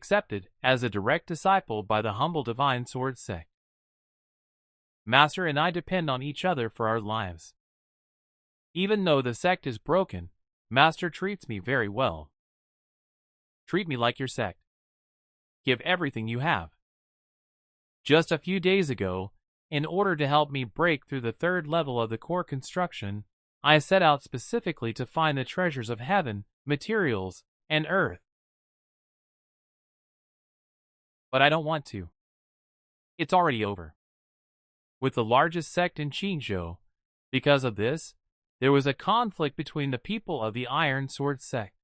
accepted as a direct disciple by the humble divine sword sect. Master and I depend on each other for our lives. Even though the sect is broken, Master treats me very well. Treat me like your sect. Give everything you have. Just a few days ago, in order to help me break through the third level of the core construction, I set out specifically to find the treasures of heaven, materials, and earth. But I don't want to. It's already over. With the largest sect in Qingzhou, because of this, there was a conflict between the people of the Iron Sword sect.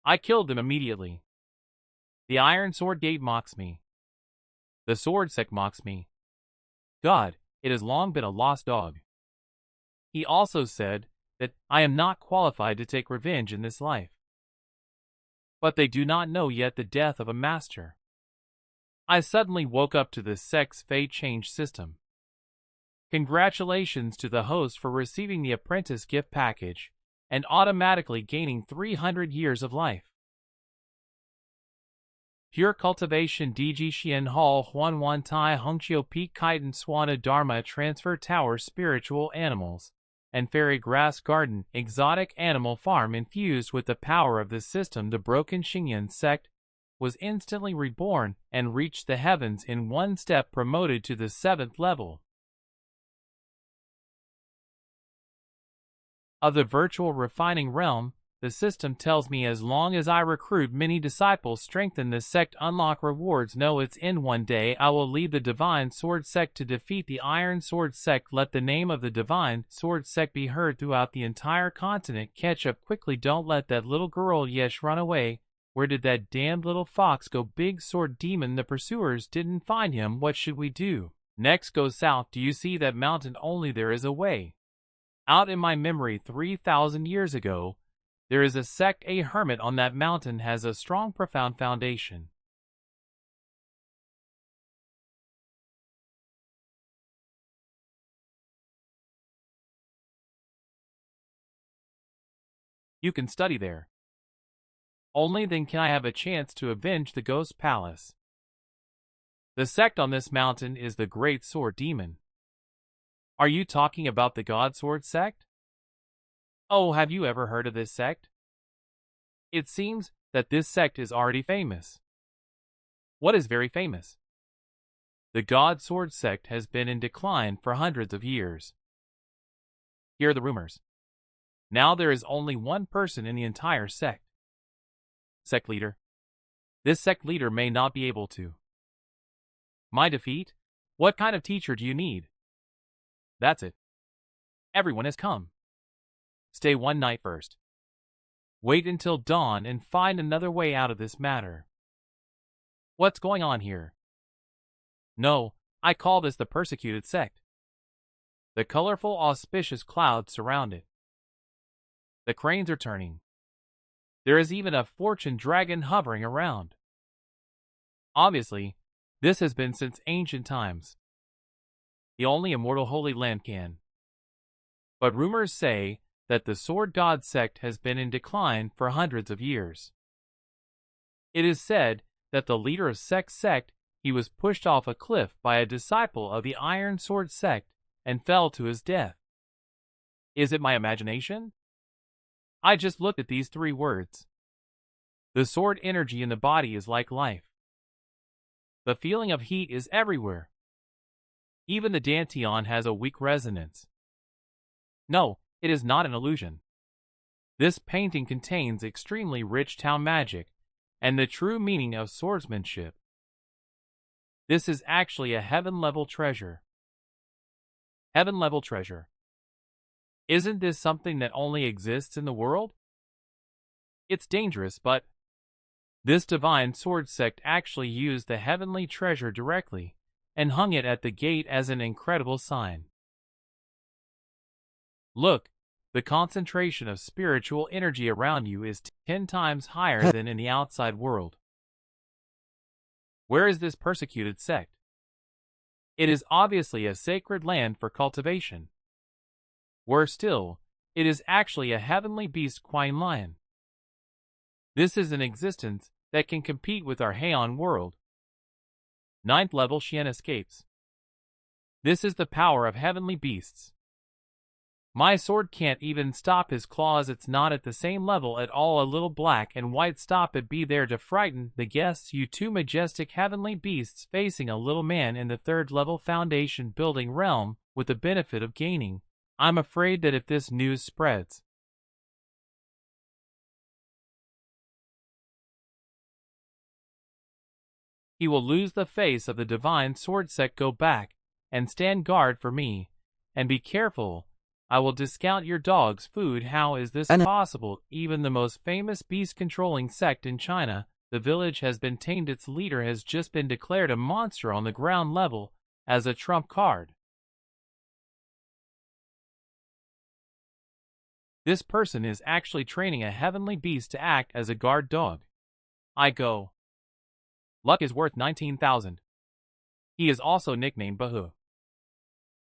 I killed them immediately. The Iron Sword Gate mocks me. The Sword sect mocks me. God, it has long been a lost dog. He also said that I am not qualified to take revenge in this life. But they do not know yet the death of a master. I suddenly woke up to this sect's fate change system. Congratulations to the host for receiving the apprentice gift package and automatically gaining 300 years of life. Pure Cultivation DG Xian Hall Huanwan Tai Hongqiu Peak Chitin Swana Dharma Transfer Tower Spiritual Animals and Fairy Grass Garden Exotic Animal Farm infused with the power of the system. The broken Xingyan sect was instantly reborn and reached the heavens in one step, promoted to the 7th level of the virtual refining realm. The system tells me as long as I recruit many disciples, strengthen the sect, unlock rewards, know its end. One day I will lead the Divine Sword sect to defeat the Iron Sword sect. Let the name of the Divine Sword sect be heard throughout the entire continent. Catch up quickly. Don't let that little girl Yesh run away. Where did that damned little fox go? Big sword demon. The pursuers didn't find him. What should we do? Next, go south. Do you see that mountain? Only there is a way out. In my memory, 3,000 years ago, there is a sect. A hermit on that mountain has a strong, profound foundation. You can study there. Only then can I have a chance to avenge the Ghost Palace. The sect on this mountain is the Great Sword Demon. Are you talking about the God Sword sect? Oh, have you ever heard of this sect? It seems that this sect is already famous. What is very famous? The God Sword sect has been in decline for hundreds of years. Here are the rumors. Now there is only one person in the entire sect. Sect leader. This sect leader may not be able to. My defeat? What kind of teacher do you need? That's it. Everyone has come. Stay one night first. Wait until dawn and find another way out of this matter. What's going on here? No, I call this the persecuted sect. The colorful, auspicious clouds surround it. The cranes are turning. There is even a fortune dragon hovering around. Obviously, this has been since ancient times. The only immortal Holy Land can. But rumors say that the Sword God sect has been in decline for hundreds of years. It is said that the leader of sect, he was pushed off a cliff by a disciple of the Iron Sword sect and fell to his death. Is it my imagination? I just looked at these 3 words. The sword energy in the body is like life. The feeling of heat is everywhere. Even the dantian has a weak resonance. No, it is not an illusion. This painting contains extremely rich Tao magic and the true meaning of swordsmanship. This is actually a heaven-level treasure. Heaven-level treasure. Isn't this something that only exists in the world? It's dangerous, but this divine sword sect actually used the heavenly treasure directly and hung it at the gate as an incredible sign. Look, the concentration of spiritual energy around you is 10 times higher than in the outside world. Where is this persecuted sect? It is obviously a sacred land for cultivation. Worse still, it is actually a heavenly beast, Quine Lion. This is in existence that can compete with our Heian world. 9th level Xian escapes. This is the power of heavenly beasts. My sword can't even stop his claws. It's not at the same level at all. A little black and white stop it be there to frighten the guests. You two majestic heavenly beasts facing a little man in the 3rd level foundation building realm with the benefit of gaining. I'm afraid that if this news spreads, he will lose the face of the divine sword sect. Go back and stand guard for me, and be careful. I will discount your dog's food. How is this possible? Even the most famous beast-controlling sect in China, the village has been tamed. Its leader has just been declared a monster on the ground level as a trump card. This person is actually training a heavenly beast to act as a guard dog. I go. Luck is worth 19,000. He is also nicknamed Bahu.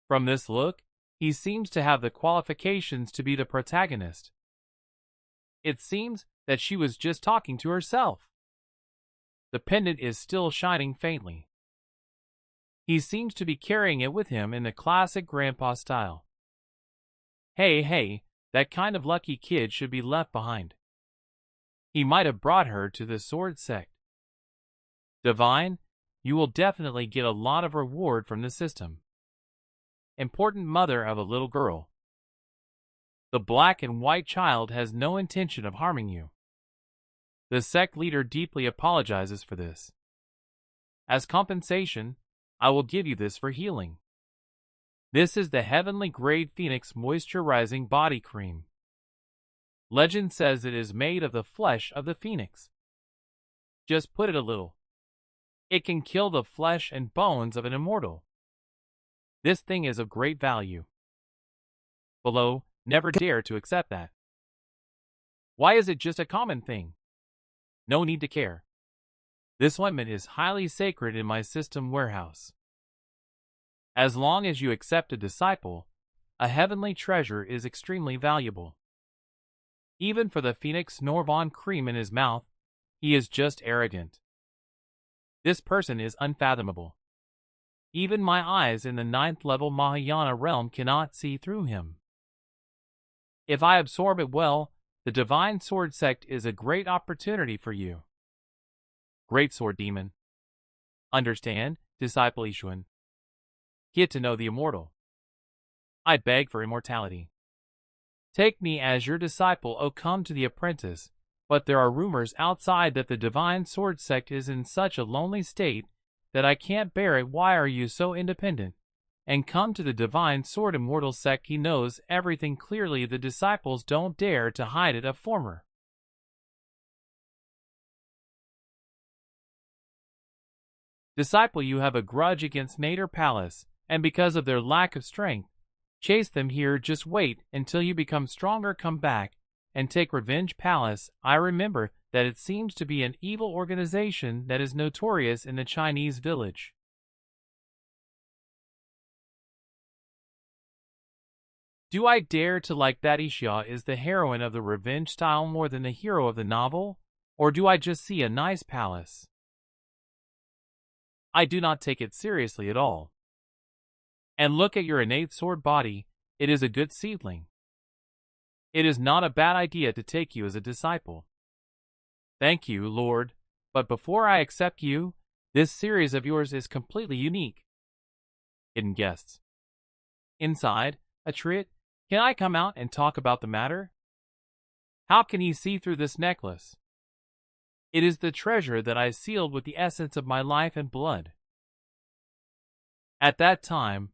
From this look, he seems to have the qualifications to be the protagonist. It seems that she was just talking to herself. The pendant is still shining faintly. He seems to be carrying it with him in the classic grandpa style. Hey, that kind of lucky kid should be left behind. He might have brought her to the sword sect. Divine, you will definitely get a lot of reward from the system. Important mother of a little girl. The black and white child has no intention of harming you. The sect leader deeply apologizes for this. As compensation, I will give you this for healing. This is the heavenly grade Phoenix moisturizing body cream. Legend says it is made of the flesh of the phoenix. Just put it a little. It can kill the flesh and bones of an immortal. This thing is of great value. Below, never dare to accept that. Why is it just a common thing? No need to care. This ointment is highly sacred in my system warehouse. As long as you accept a disciple, a heavenly treasure is extremely valuable. Even for the Phoenix Norvon cream in his mouth, he is just arrogant. This person is unfathomable. Even my eyes in the 9th level Mahayana realm cannot see through him. If I absorb it well, the divine sword sect is a great opportunity for you. Great sword demon. Understand, disciple Ishuan. Get to know the immortal. I beg for immortality. Take me as your disciple, O come to the apprentice, but there are rumors outside that the divine sword sect is in such a lonely state that I can't bear it. Why are you so independent? And come to the divine sword immortal sect. He knows everything clearly. The disciples don't dare to hide it. A former disciple, you have a grudge against Nader Palace, and because of their lack of strength, chase them here. Just wait until you become stronger. Come back and take revenge. Palace, I remember that it seems to be an evil organization that is notorious in the Chinese village. Do I dare to like that? Isha is the heroine of the revenge style more than the hero of the novel? Or do I just see a nice palace? I do not take it seriously at all. And look at your innate sword body, it is a good seedling. It is not a bad idea to take you as a disciple. Thank you, Lord, but before I accept you, this series of yours is completely unique. Hidden guests. Inside, Atriot, can I come out and talk about the matter? How can he see through this necklace? It is the treasure that I sealed with the essence of my life and blood. At that time,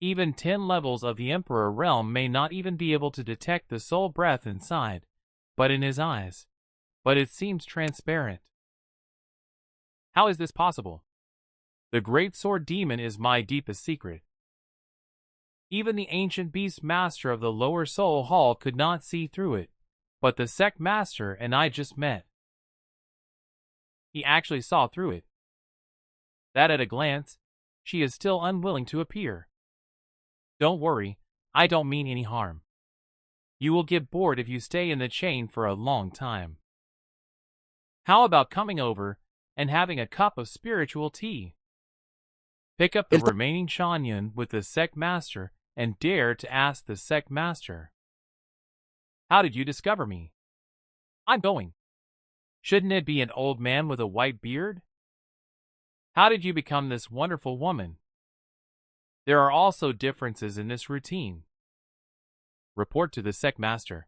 even 10 levels of the Emperor realm may not even be able to detect the soul breath inside, but in his eyes. But it seems transparent. How is this possible? The great sword demon is my deepest secret. Even the ancient beast master of the lower soul hall could not see through it, but the sect master and I just met. He actually saw through it. That at a glance, she is still unwilling to appear. Don't worry, I don't mean any harm. You will get bored if you stay in the chain for a long time. How about coming over and having a cup of spiritual tea? Pick up the El remaining Shanyan with the sect master and dare to ask the sect master, how did you discover me? I'm going. Shouldn't it be an old man with a white beard? How did you become this wonderful woman? There are also differences in this routine. Report to the sect master.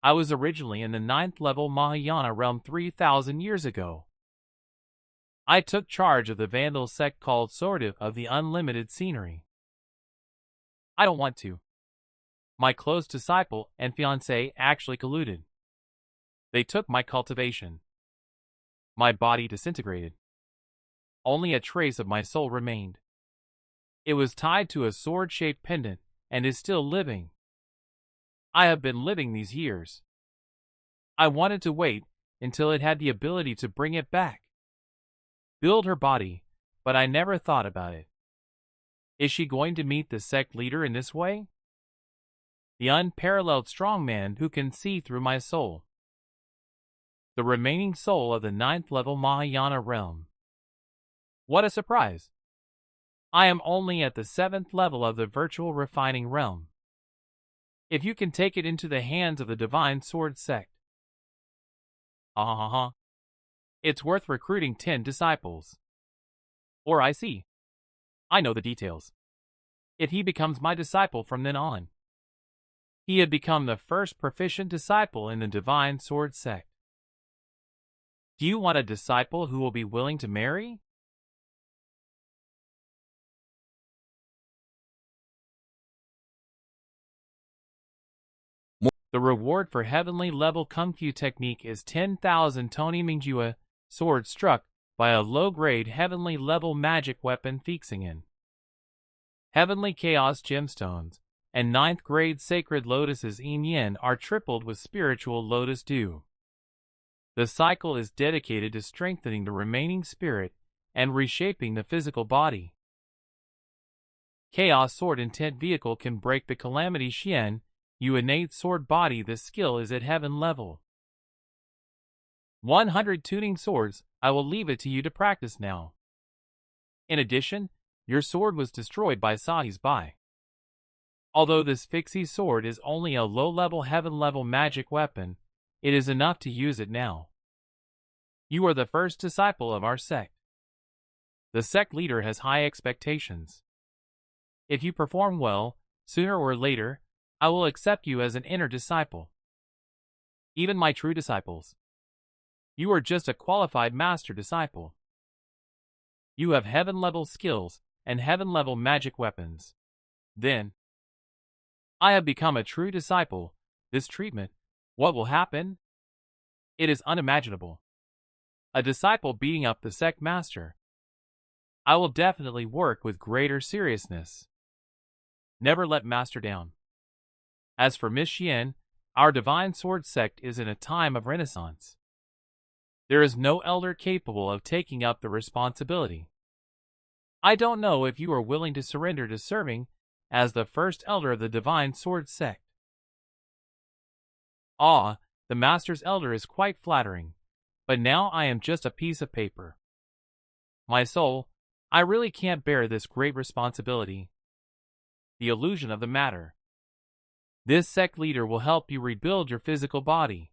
I was originally in the 9th level Mahayana realm 3,000 years ago. I took charge of the Vandal sect called Sortive of the Unlimited Scenery. I don't want to. My close disciple and fiancé actually colluded. They took my cultivation. My body disintegrated. Only a trace of my soul remained. It was tied to a sword-shaped pendant and is still living. I have been living these years. I wanted to wait until it had the ability to bring it back. Build her body, but I never thought about it. Is she going to meet the sect leader in this way? The unparalleled strongman who can see through my soul. The remaining soul of the 9th level Mahayana realm. What a surprise! I am only at the 7th level of the virtual refining realm. If you can take it into the hands of the Divine Sword sect. It's worth recruiting 10 disciples. Or I see. I know the details. If he becomes my disciple from then on. He had become the first proficient disciple in the Divine Sword sect. Do you want a disciple who will be willing to marry? The reward for heavenly level Kung Fu technique is 10,000 Tony Mingjue sword struck by a low-grade heavenly level magic weapon Fixingen. Heavenly Chaos gemstones and 9th grade sacred lotuses Yin Yin are tripled with spiritual lotus dew. The cycle is dedicated to strengthening the remaining spirit and reshaping the physical body. Chaos Sword Intent Vehicle can break the Calamity Xian, you innate sword body. This skill is at heaven level. 100 tuning swords, I will leave it to you to practice now. In addition, your sword was destroyed by Sahi's Bai. Although this Fixie sword is only a low-level heaven-level magic weapon, it is enough to use it now. You are the first disciple of our sect. The sect leader has high expectations. If you perform well, sooner or later, I will accept you as an inner disciple. Even my true disciples. You are just a qualified master disciple. You have heaven-level skills and heaven-level magic weapons. Then, I have become a true disciple. This treatment, what will happen? It is unimaginable. A disciple beating up the sect master. I will definitely work with greater seriousness. Never let master down. As for Miss Xian, our Divine Sword sect is in a time of renaissance. There is no elder capable of taking up the responsibility. I don't know if you are willing to surrender to serving as the first elder of the Divine Sword sect. Ah, the Master's elder is quite flattering, but now I am just a piece of paper. My soul, I really can't bear this great responsibility. The illusion of the matter. This sect leader will help you rebuild your physical body.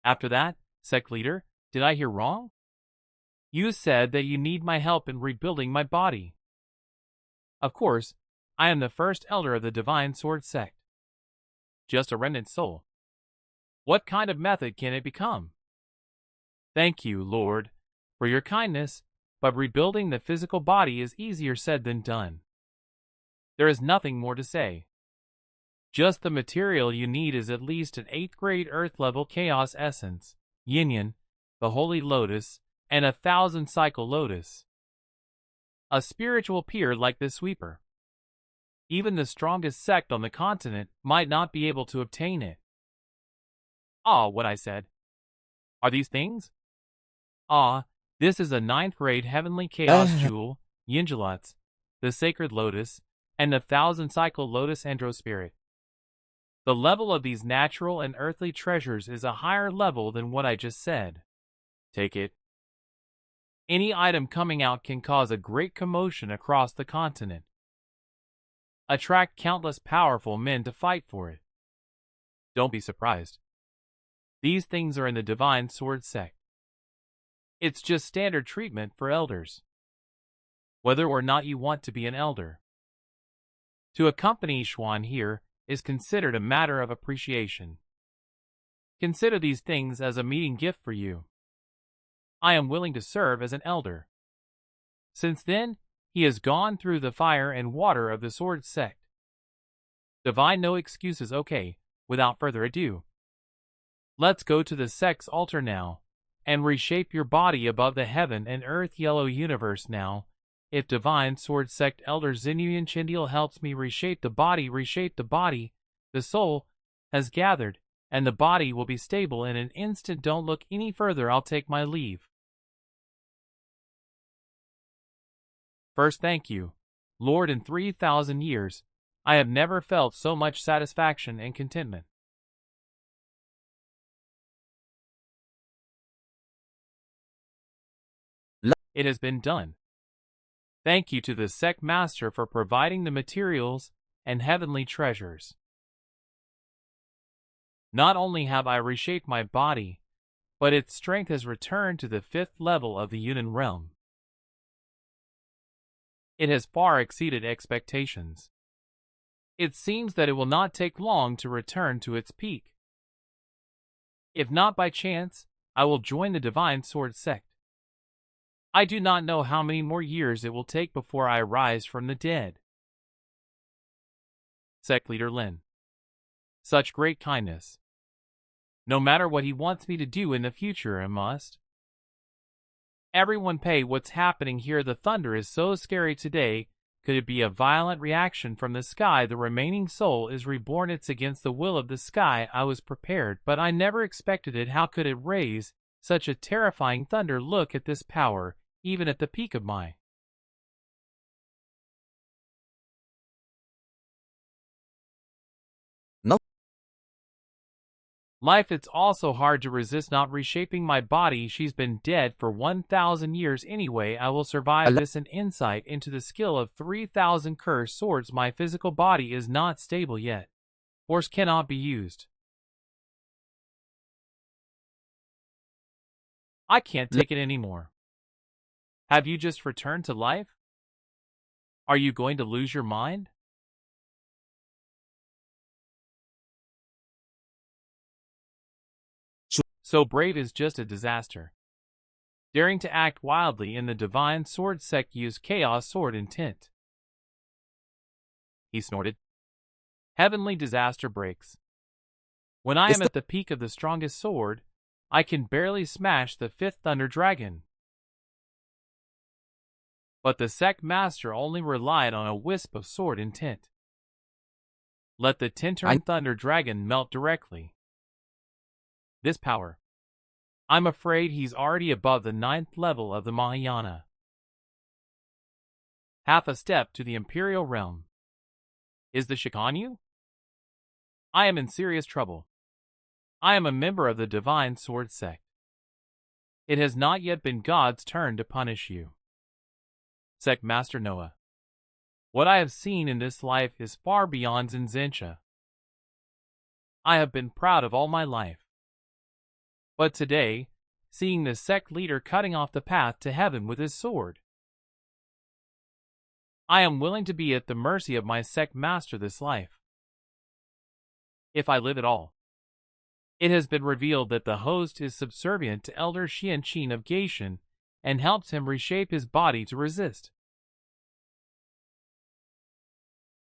After that, sect leader, did I hear wrong? You said that you need my help in rebuilding my body. Of course, I am the first elder of the Divine Sword sect. Just a remnant soul. What kind of method can it become? Thank you, Lord, for your kindness, but rebuilding the physical body is easier said than done. There is nothing more to say. Just the material you need is at least an 8th grade earth level chaos essence, yin yin, the holy lotus, and 1,000 cycle lotus. A spiritual peer like this sweeper. Even the strongest sect on the continent might not be able to obtain it. Ah, what I said. Are these things? Ah, this is a 9th grade heavenly chaos jewel, Yinjalats, the sacred lotus, and 1,000 cycle lotus androspirit. The level of these natural and earthly treasures is a higher level than what I just said. Take it. Any item coming out can cause a great commotion across the continent. Attract countless powerful men to fight for it. Don't be surprised. These things are in the Divine Sword sect. It's just standard treatment for elders, whether or not you want to be an elder. To accompany Xuan here is considered a matter of appreciation. Consider these things as a meeting gift for you. I am willing to serve as an elder. Since then, he has gone through the fire and water of the Sword sect. Divine no excuses. Okay, without further ado, let's go to the sect's altar now, and reshape your body above the heaven and earth yellow universe now. If Divine Sword Sect Elder Xinyuan Chindial helps me reshape the body, the soul has gathered, and the body will be stable in an instant. Don't look any further. I'll take my leave. First, thank you, Lord. In 3,000 years, I have never felt so much satisfaction and contentment. It has been done. Thank you to the sect master for providing the materials and heavenly treasures. Not only have I reshaped my body, but its strength has returned to the 5th level of the Yunan realm. It has far exceeded expectations. It seems that it will not take long to return to its peak. If not by chance, I will join the Divine Sword sect. I do not know how many more years it will take before I rise from the dead. Sect Leader Lin. Such great kindness. No matter what he wants me to do in the future, I must. Everyone pay what's happening here. The thunder is so scary today. Could it be a violent reaction from the sky? The remaining soul is reborn. It's against the will of the sky. I was prepared, but I never expected it. How could it raise such a terrifying thunder? Look at this power, even at the peak of my life. It's also hard to resist not reshaping my body. She's been dead for 1,000 years anyway. I will survive this. An insight into the skill of 3,000 cursed swords. My physical body is not stable yet. Force cannot be used. I can't take it anymore. Have you just returned to life? Are you going to lose your mind? So brave is just a disaster. Daring to act wildly in the Divine Sword sect. Use Chaos Sword intent. He snorted. Heavenly disaster breaks. When I am at the peak of the strongest sword, I can barely smash the 5th Thunder Dragon. But the sect master only relied on a wisp of sword intent. Let the Tintern Thunder Dragon melt directly. This power. I'm afraid he's already above the 9th level of the Mahayana. Half a step to the Imperial Realm. Is the Shikanyu? I am in serious trouble. I am a member of the Divine Sword sect. It has not yet been God's turn to punish you. Sect Master Noah. What I have seen in this life is far beyond Zinzensha. I have been proud of all my life. But today, seeing the sect leader cutting off the path to heaven with his sword, I am willing to be at the mercy of my sect master this life. If I live at all. It has been revealed that the host is subservient to Elder Xianqin of Gaishan and helps him reshape his body to resist.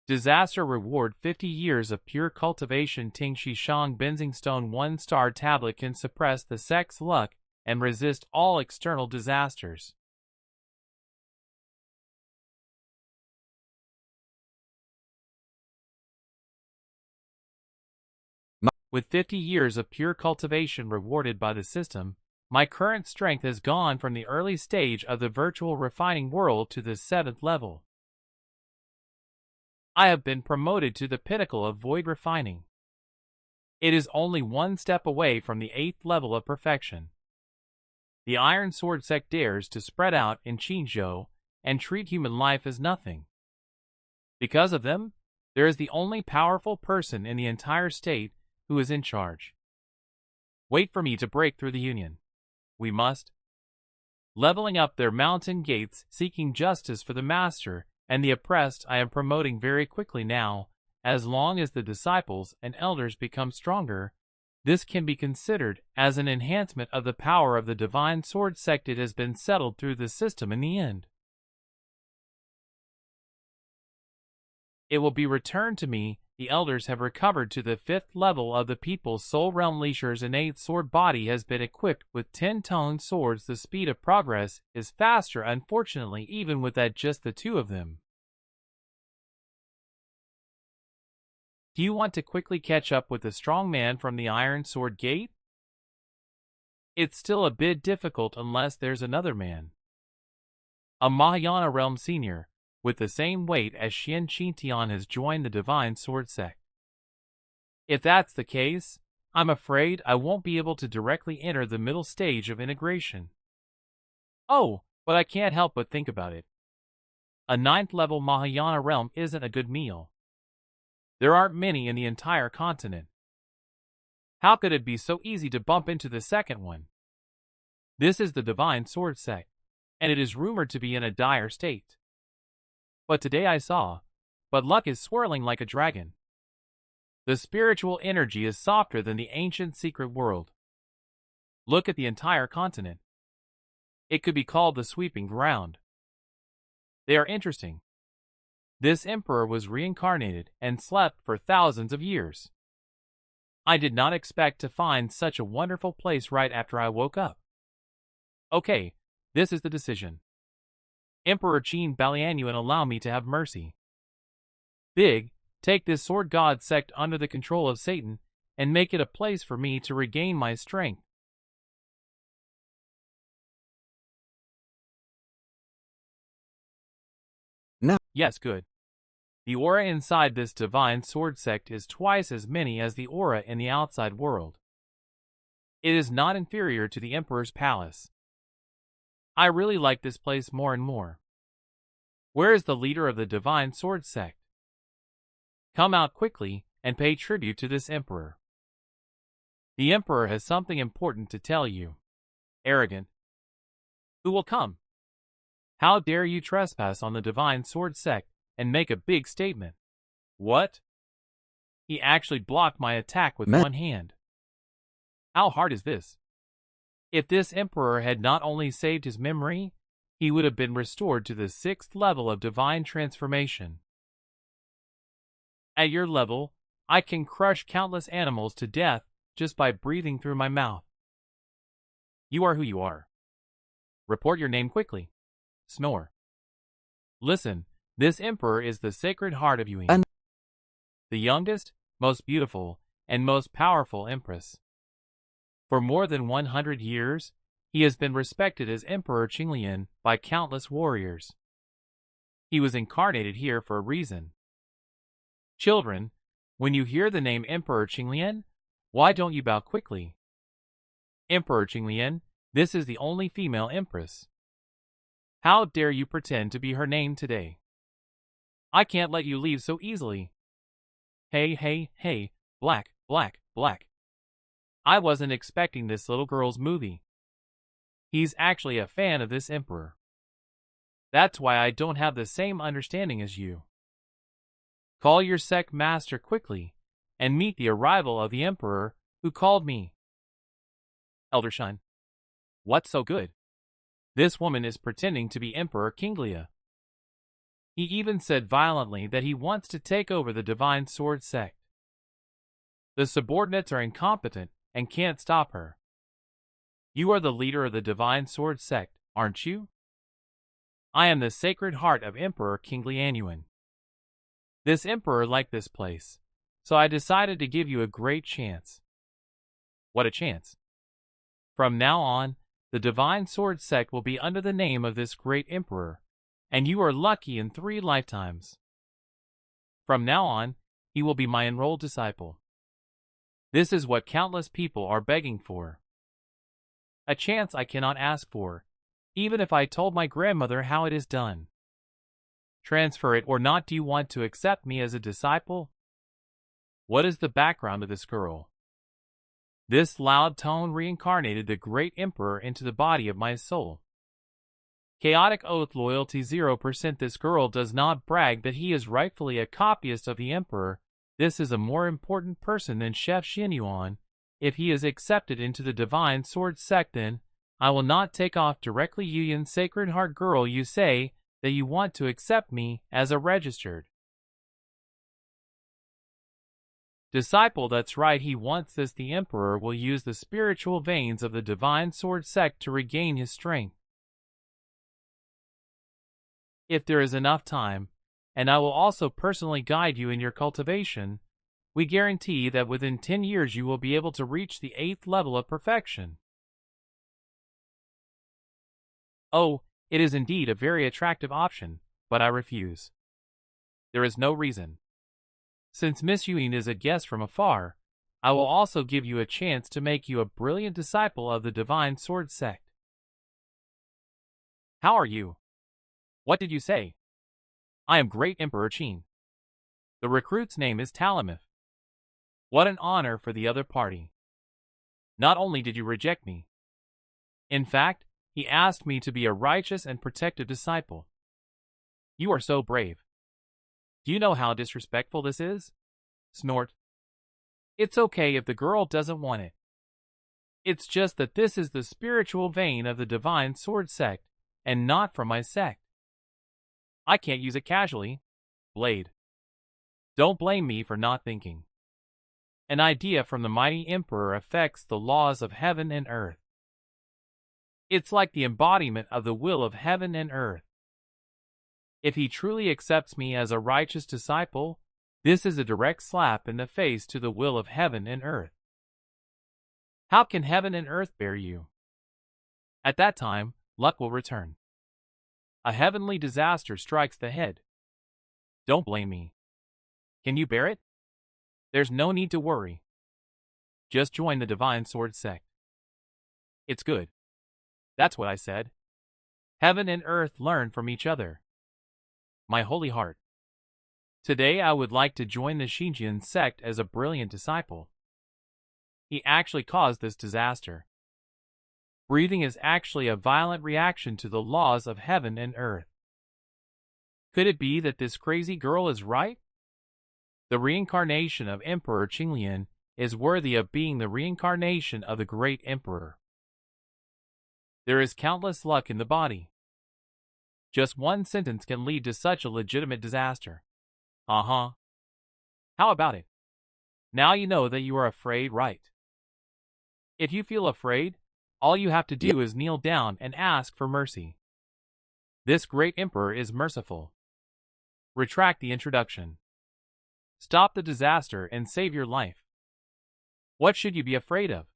Disaster reward. 50 years of pure cultivation. Tingshi Shang Benzing Stone 1-star tablet can suppress the sect's luck and resist all external disasters. With 50 years of pure cultivation rewarded by the system, my current strength has gone from the early stage of the virtual refining world to the 7th level. I have been promoted to the pinnacle of void refining. It is only one step away from the 8th level of perfection. The Iron Sword sect dares to spread out in Qingzhou and treat human life as nothing. Because of them, there is the only powerful person in the entire state who is in charge. Wait for me to break through the union. We must. Leveling up their mountain gates, seeking justice for the master and the oppressed, I am promoting very quickly now. As long as the disciples and elders become stronger, this can be considered as an enhancement of the power of the Divine Sword sect. It has been settled through the system in the end. It will be returned to me. The elders have recovered to the 5th level of the people's soul realm. Li Shi's innate sword body has been equipped with 10-toned swords. The speed of progress is faster, unfortunately, even with that just the two of them. Do you want to quickly catch up with the strong man from the Iron Sword Gate? It's still a bit difficult unless there's another man. A Mahayana realm senior, with the same weight as Xian Qintian, has joined the Divine Sword sect. If that's the case, I'm afraid I won't be able to directly enter the middle stage of integration. Oh, but I can't help but think about it. A 9th level Mahayana realm isn't a good meal. There aren't many in the entire continent. How could it be so easy to bump into the second one? This is the Divine Sword sect, and it is rumored to be in a dire state. But today I saw, but luck is swirling like a dragon. The spiritual energy is softer than the ancient secret world. Look at the entire continent. It could be called the sweeping ground. They are interesting. This emperor was reincarnated and slept for thousands of years. I did not expect to find such a wonderful place right after I woke up. Okay, this is the decision. Emperor Qin Balianuan, allow me to have mercy. Big, take this sword god sect under the control of Satan and make it a place for me to regain my strength. No. Yes, good. The aura inside this Divine Sword sect is twice as many as the aura in the outside world. It is not inferior to the Emperor's palace. I really like this place more and more. Where is the leader of the Divine Sword sect? Come out quickly and pay tribute to this Emperor. The Emperor has something important to tell you. Arrogant. Who will come? How dare you trespass on the Divine Sword sect and make a big statement? What? He actually blocked my attack with one hand. How hard is this? If this Emperor had not only saved his memory, he would have been restored to the 6th level of divine transformation. At your level, I can crush countless animals to death just by breathing through my mouth. You are who you are. Report your name quickly. Snore. Listen, this Emperor is the Sacred Heart of Yuan, the youngest, most beautiful, and most powerful Empress. For more than 100 years, he has been respected as Emperor Qinglian by countless warriors. He was incarnated here for a reason. Children, when you hear the name Emperor Qinglian, why don't you bow quickly? Emperor Qinglian, this is the only female empress. How dare you pretend to be her name today? I can't let you leave so easily. Hey, Black. I wasn't expecting this little girl's movie. He's actually a fan of this Emperor. That's why I don't have the same understanding as you. Call your sect master quickly and meet the arrival of the Emperor who called me. Elder Shun. What's so good? This woman is pretending to be Emperor Qinglia. He even said violently that he wants to take over the Divine Sword sect. The subordinates are incompetent and can't stop her. You are the leader of the Divine Sword sect, aren't you? I am the Sacred Heart of Emperor Qinglianuan. This Emperor liked this place, so I decided to give you a great chance. What a chance! From now on, the Divine Sword sect will be under the name of this great Emperor, and you are lucky in 3 lifetimes. From now on, he will be my enrolled disciple. This is what countless people are begging for. A chance I cannot ask for, even if I told my grandmother how it is done. Transfer it or not. Do you want to accept me as a disciple? What is the background of this girl? This loud tone reincarnated the great emperor into the body of my soul. Chaotic oath loyalty 0%. This girl does not brag that he is rightfully a copyist of the emperor. This is a more important person than Chef Xinyuan. If he is accepted into the divine sword sect, then I will not take off directly. Yuyan, Sacred Heart girl, you say that you want to accept me as a registered disciple. That's right, he wants this. The emperor will use the spiritual veins of the divine sword sect to regain his strength. If there is enough time, and I will also personally guide you in your cultivation, we guarantee that within 10 years you will be able to reach the 8th level of perfection. Oh, it is indeed a very attractive option, but I refuse. There is no reason. Since Miss Yuan is a guest from afar, I will also give you a chance to make you a brilliant disciple of the divine sword sect. How are you? What did you say? I am Great Emperor Qin. The recruit's name is Talamith. What an honor for the other party. Not only did you reject me, in fact, he asked me to be a righteous and protective disciple. You are so brave. Do you know how disrespectful this is? Snort. It's okay if the girl doesn't want it. It's just that this is the spiritual vein of the divine sword sect, and not from my sect. I can't use it casually. Blade. Don't blame me for not thinking. An idea from the mighty emperor affects the laws of heaven and earth. It's like the embodiment of the will of heaven and earth. If he truly accepts me as a righteous disciple, this is a direct slap in the face to the will of heaven and earth. How can heaven and earth bear you? At that time, luck will return. A heavenly disaster strikes the head. Don't blame me. Can you bear it? There's no need to worry. Just join the divine sword sect. It's good. That's what I said. Heaven and earth learn from each other. My holy heart. Today I would like to join the Xinjiang sect as a brilliant disciple. He actually caused this disaster. Breathing is actually a violent reaction to the laws of heaven and earth. Could it be that this crazy girl is right? The reincarnation of Emperor Qinglian is worthy of being the reincarnation of the great emperor. There is countless luck in the body. Just one sentence can lead to such a legitimate disaster. How about it? Now you know that you are afraid, right? If you feel afraid, all you have to do is kneel down and ask for mercy. This great emperor is merciful. Retract the introduction. Stop the disaster and save your life. What should you be afraid of?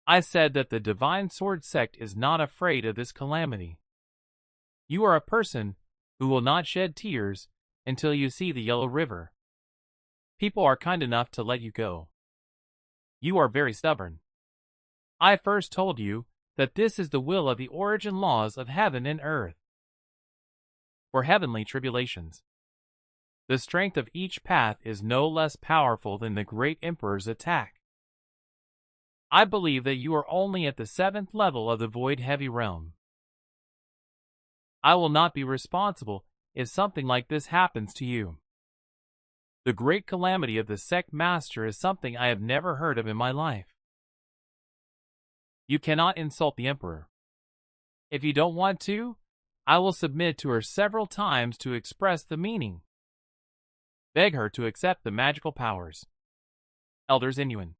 I said that the divine sword sect is not afraid of this calamity. You are a person who will not shed tears until you see the Yellow River. People are kind enough to let you go. You are very stubborn. I first told you that this is the will of the origin laws of heaven and earth. For heavenly tribulations, the strength of each path is no less powerful than the great emperor's attack. I believe that you are only at the 7th level of the void heavy realm. I will not be responsible if something like this happens to you. The great calamity of the sect master is something I have never heard of in my life. You cannot insult the emperor. If you don't want to, I will submit to her several times to express the meaning. Beg her to accept the magical powers. Elder Xinyuan.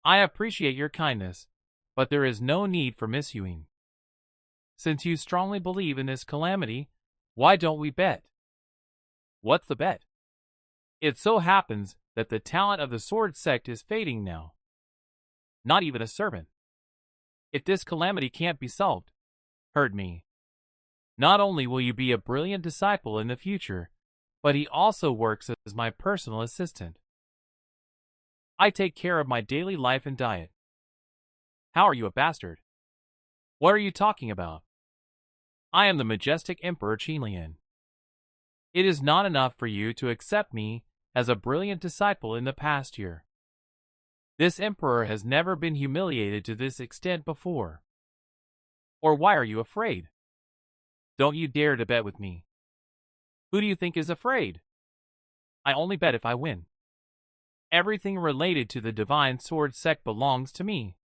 I appreciate your kindness, but there is no need for Miss Yuan. Since you strongly believe in this calamity, why don't we bet? What's the bet? It so happens that the talent of the sword sect is fading now. Not even a servant. If this calamity can't be solved, heard me. Not only will you be a brilliant disciple in the future, but he also works as my personal assistant. I take care of my daily life and diet. How are you a bastard? What are you talking about? I am the majestic Emperor Qinlian. It is not enough for you to accept me as a brilliant disciple in the past year. This emperor has never been humiliated to this extent before. Or why are you afraid? Don't you dare to bet with me. Who do you think is afraid? I only bet if I win. Everything related to the Divine Sword sect belongs to me.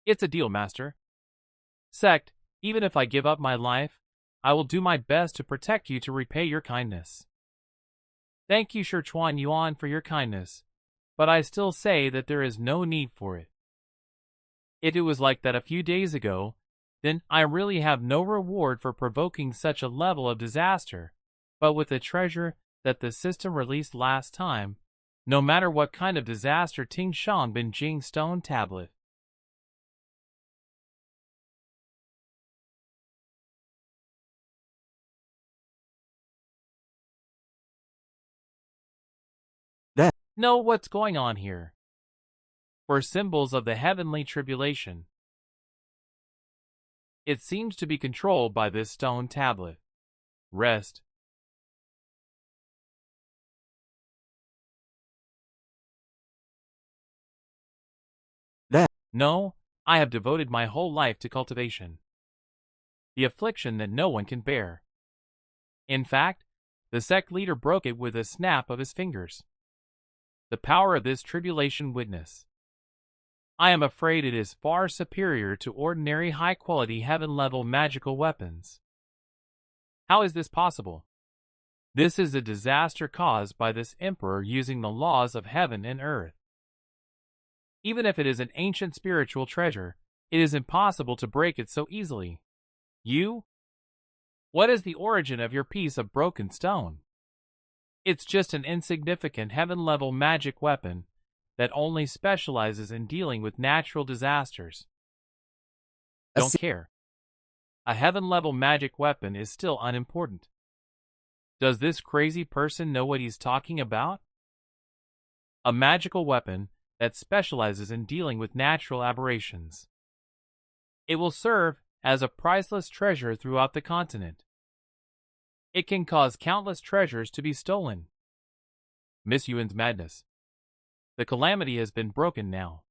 It's a deal, master. Sect, even if I give up my life, I will do my best to protect you to repay your kindness. Thank you, Sichuan Yuan, for your kindness, but I still say that there is no need for it. If it was like that a few days ago, then I really have no reward for provoking such a level of disaster, but with the treasure that the system released last time, no matter what kind of disaster Ting Shang Bin Jing Stone Tablet. Know what's going on here. For symbols of the heavenly tribulation. It seems to be controlled by this stone tablet. Rest. No, I have devoted my whole life to cultivation. The affliction that no one can bear. In fact, the sect leader broke it with a snap of his fingers. The power of this tribulation witness. I am afraid it is far superior to ordinary high-quality heaven-level magical weapons. How is this possible? This is a disaster caused by this emperor using the laws of heaven and earth. Even if it is an ancient spiritual treasure, it is impossible to break it so easily. You? What is the origin of your piece of broken stone? It's just an insignificant heaven-level magic weapon that only specializes in dealing with natural disasters. Don't care. A heaven-level magic weapon is still unimportant. Does this crazy person know what he's talking about? A magical weapon that specializes in dealing with natural aberrations. It will serve as a priceless treasure throughout the continent. It can cause countless treasures to be stolen. Miss Yuan's madness. The calamity has been broken now.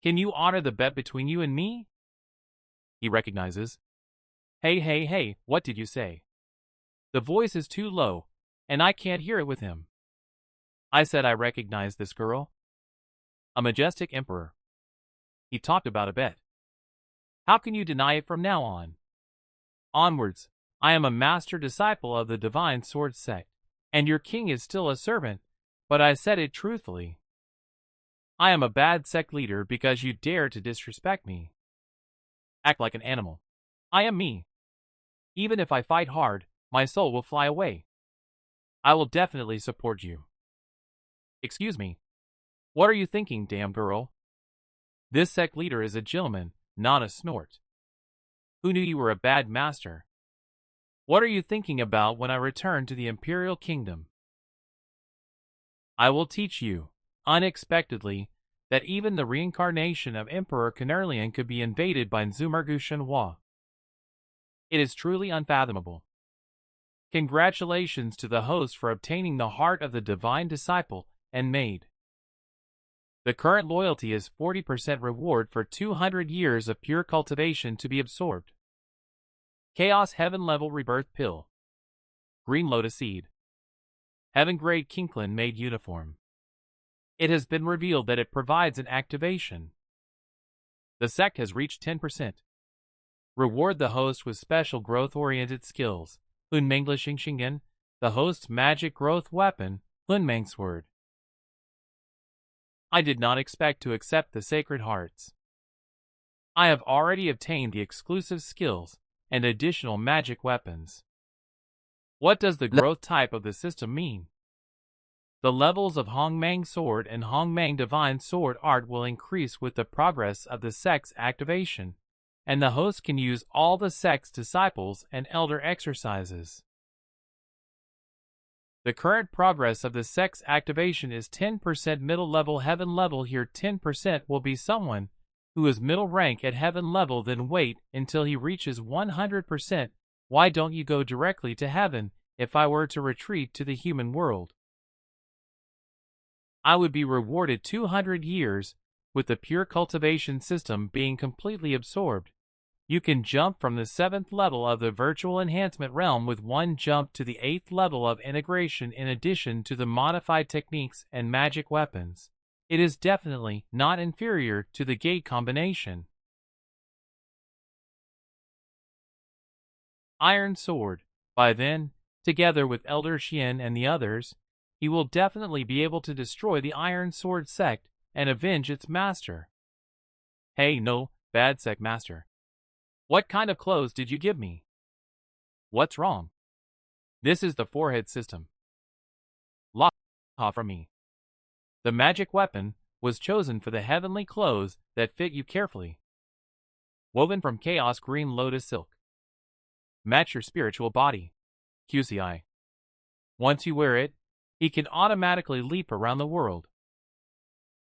Can you honor the bet between you and me? He recognizes. Hey, what did you say? The voice is too low, and I can't hear it with him. I said I recognize this girl. A majestic emperor. He talked about a bet. How can you deny it from now on? Onwards, I am a master disciple of the Divine Sword sect, and your king is still a servant, but I said it truthfully. I am a bad sect leader because you dare to disrespect me. Act like an animal. I am me. Even if I fight hard, my soul will fly away. I will definitely support you. Excuse me. What are you thinking, damn girl? This sect leader is a gentleman, not a snort. Who knew you were a bad master? What are you thinking about when I return to the Imperial Kingdom? I will teach you, unexpectedly, that even the reincarnation of Emperor Canerlian could be invaded by Nzumargu Shenhua. It is truly unfathomable. Congratulations to the host for obtaining the heart of the divine disciple and maid. The current loyalty is 40% reward for 200 years of pure cultivation to be absorbed. Chaos Heaven Level Rebirth Pill. Green Lotus Seed. Heaven Grade Kinklin Made Uniform. It has been revealed that it provides an activation. The sect has reached 10%. Reward the host with special growth-oriented skills. Hunmeng Xingxingen, the host's magic growth weapon, Hunmeng Sword. I did not expect to accept the Sacred Hearts. I have already obtained the exclusive skills and additional magic weapons. What does the growth type of the system mean? The levels of Hongmeng Sword and Hongmeng Divine Sword art will increase with the progress of the sect's activation, and the host can use all the sect's disciples and elder exercises. The current progress of the sect's activation is 10% middle level heaven level. Here 10% will be someone who is middle rank at heaven level, then wait until he reaches 100%. Why don't you go directly to heaven? If I were to retreat to the human world, I would be rewarded 200 years with the pure cultivation system being completely absorbed. You can jump from the 7th level of the virtual enhancement realm with one jump to the 8th level of integration in addition to the modified techniques and magic weapons. It is definitely not inferior to the gate combination. Iron Sword. By then, together with Elder Xian and the others, he will definitely be able to destroy the Iron Sword sect and avenge its master. Hey, no, bad sect master. What kind of clothes did you give me? What's wrong? This is the forehead system. Lock off from me. The magic weapon was chosen for the heavenly clothes that fit you carefully. Woven from chaos green lotus silk. Match your spiritual body. QCI. Once you wear it, he can automatically leap around the world.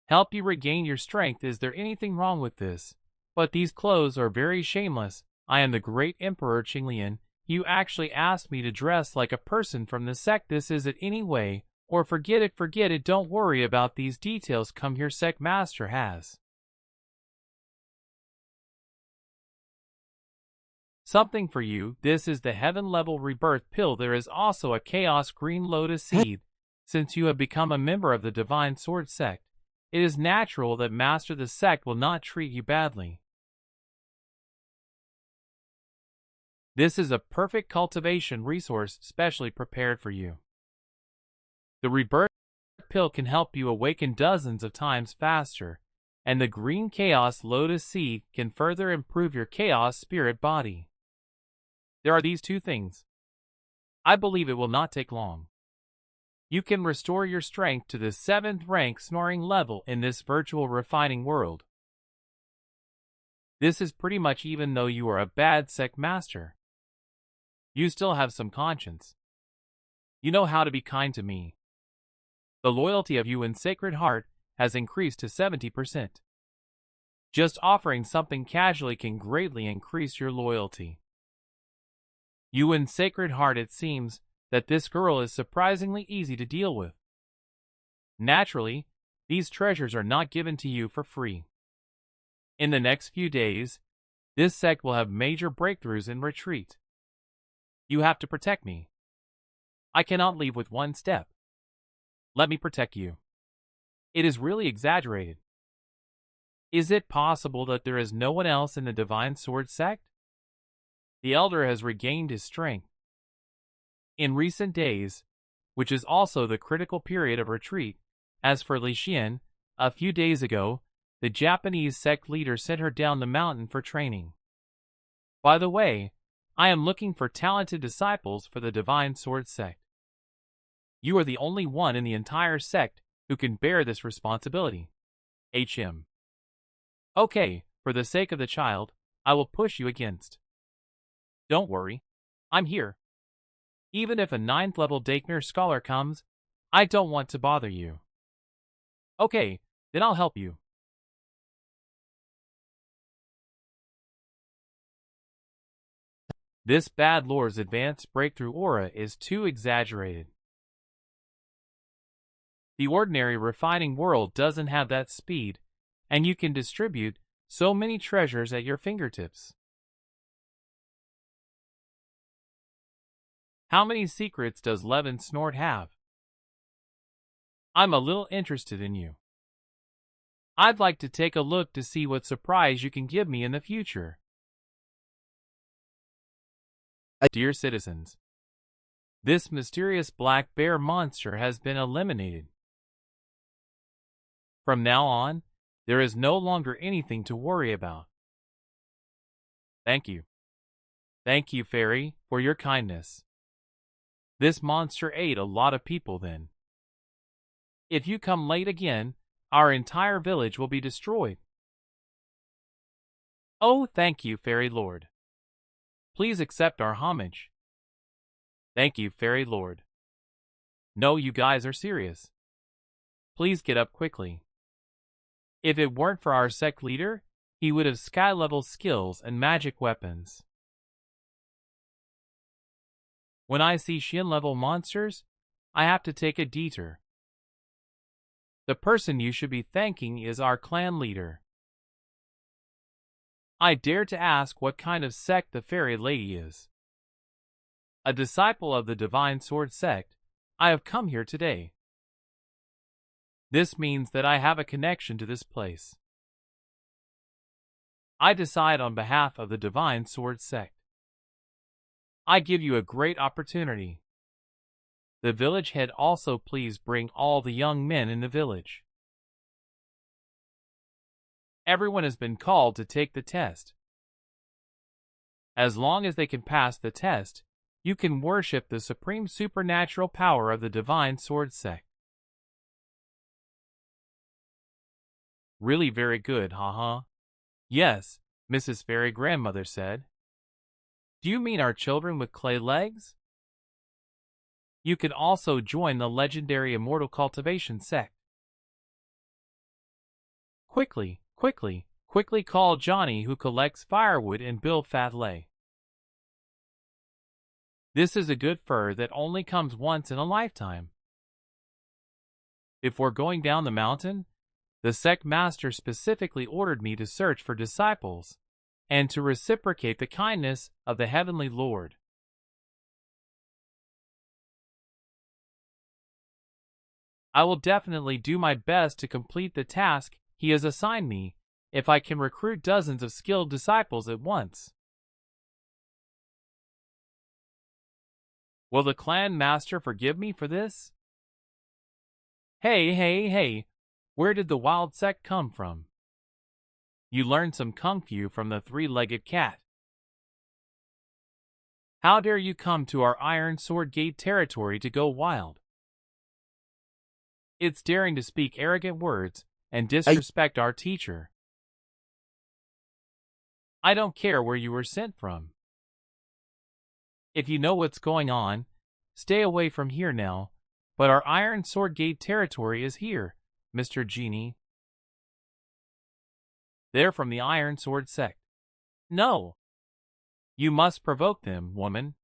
Help you regain your strength. Is there anything wrong with this? But these clothes are very shameless. I am the great Emperor Qinglian. You actually asked me to dress like a person from the sect. This is it anyway, or forget it, don't worry about these details. Come here, sect master has something for you. This is the heaven level rebirth pill. There is also a chaos green lotus seed. Since you have become a member of the divine sword sect, it is natural that master the sect will not treat you badly. This is a perfect cultivation resource specially prepared for you. The rebirth pill can help you awaken dozens of times faster, and the green chaos lotus seed can further improve your chaos spirit body. There are these two things. I believe it will not take long. You can restore your strength to the 7th rank snoring level in this virtual refining world. This is pretty much even though you are a bad sect master. You still have some conscience. You know how to be kind to me. The loyalty of you in Sacred Heart has increased to 70%. Just offering something casually can greatly increase your loyalty. You in Sacred Heart, it seems that this girl is surprisingly easy to deal with. Naturally, these treasures are not given to you for free. In the next few days, this sect will have major breakthroughs in retreat. You have to protect me. I cannot leave with one step. Let me protect you. It is really exaggerated. Is it possible that there is no one else in the Divine Sword sect? The Elder has regained his strength. In recent days, which is also the critical period of retreat, as for Li Xian, a few days ago, the Japanese sect leader sent her down the mountain for training. By the way, I am looking for talented disciples for the Divine Sword sect. You are the only one in the entire sect who can bear this responsibility. HM. Okay, for the sake of the child, I will push you against. Don't worry, I'm here. Even if a 9th level Daikner scholar comes, I don't want to bother you. Okay, then I'll help you. This bad lord's advanced breakthrough aura is too exaggerated. The ordinary refining world doesn't have that speed, and you can distribute so many treasures at your fingertips. How many secrets does Levin Snort have? I'm a little interested in you. I'd like to take a look to see what surprise you can give me in the future. Dear citizens, this mysterious black bear monster has been eliminated. From now on, there is no longer anything to worry about. Thank you. Thank you, Fairy, for your kindness. This monster ate a lot of people then. If you come late again, our entire village will be destroyed. Oh, thank you, Fairy Lord. Please accept our homage. Thank you, Fairy Lord. No, you guys are serious. Please get up quickly. If it weren't for our sect leader, he would have sky-level skills and magic weapons. When I see Shin-level monsters, I have to take a detour. The person you should be thanking is our clan leader. I dare to ask what kind of sect the fairy lady is. A disciple of the Divine Sword sect, I have come here today. This means that I have a connection to this place. I decide on behalf of the Divine Sword sect. I give you a great opportunity. The village head also please bring all the young men in the village. Everyone has been called to take the test. As long as they can pass the test, you can worship the supreme supernatural power of the Divine Sword sect. Really very good, haha. Yes, Mrs. Fairy Grandmother said. Do you mean our children with clay legs? You can also join the legendary Immortal Cultivation sect. Quickly, quickly, quickly call Johnny who collects firewood and Bill Fatley. This is a good fur that only comes once in a lifetime. If we're going down the mountain, the sect master specifically ordered me to search for disciples and to reciprocate the kindness of the Heavenly Lord. I will definitely do my best to complete the task he has assigned me if I can recruit dozens of skilled disciples at once. Will the clan master forgive me for this? Hey, where did the wild sect come from? You learned some kung fu from the three-legged cat. How dare you come to our Iron Sword Gate territory to go wild? It's daring to speak arrogant words and disrespect our teacher. I don't care where you were sent from. If you know what's going on, stay away from here now, but our Iron Sword Gate territory is here, Mr. Genie. They're from the Iron Sword sect. No. You must provoke them, woman.